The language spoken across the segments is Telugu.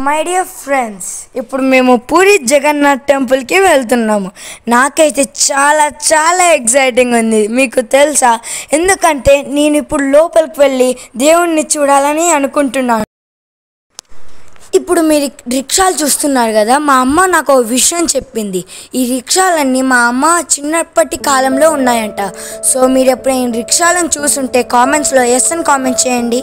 మై డియర్ ఫ్రెండ్స్, ఇప్పుడు మేము పూరి జగన్నాథ్ టెంపుల్కి వెళ్తున్నాము. నాకైతే చాలా చాలా ఎగ్జైటింగ్ ఉంది. మీకు తెలుసా? ఎందుకంటే నేను ఇప్పుడు లోపలికి వెళ్ళి దేవుణ్ణి చూడాలని అనుకుంటున్నాను. ఇప్పుడు మీరు రిక్షాలు చూస్తున్నారు కదా. మా అమ్మ నాకు ఒక విషయం చెప్పింది. ఈ రిక్షాలన్నీ మా అమ్మ చిన్నప్పటి కాలంలో ఉన్నాయంట. సో మీరు ఎప్పుడైనా రిక్షాలను చూస్తుంటే కామెంట్స్లో ఎస్ అని కామెంట్ చేయండి.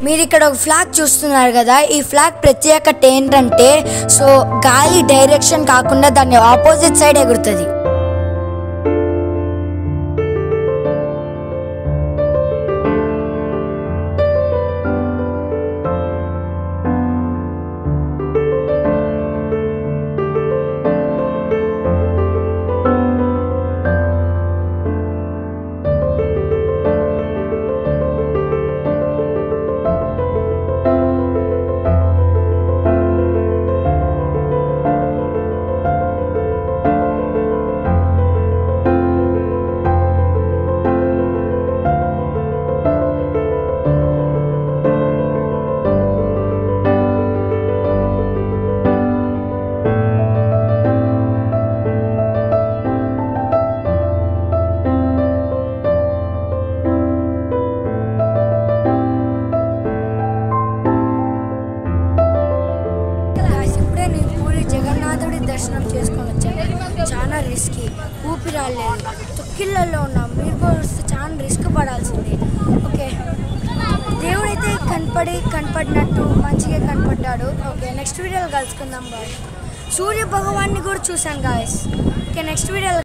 మీరు ఇక్కడ ఒక ఫ్లాగ్ చూస్తున్నారు కదా. ఈ ఫ్లాగ్ ప్రత్యేకత ఏంటంటే, సో గాలి డైరెక్షన్ కాకుండా దాన్ని ఆపోజిట్ సైడ్ ఎగురుతుంది. దర్శనం చేసుకొని వచ్చాను. చాలా రిస్కీ, ఊపిరాలేదు, తొక్కిళ్ళల్లో ఉన్నాం. మీరు కూడా వస్తే చాలా రిస్క్ పడాల్సిందే. ఓకే, దేవుడైతే కనపడినట్టు మంచిగా కనపడ్డాడు. ఓకే, నెక్స్ట్ వీడియోలో కలుసుకుందాం గాయస్. సూర్య భగవాన్ని కూడా చూసాను గాయస్. ఓకే, నెక్స్ట్ వీడియోలో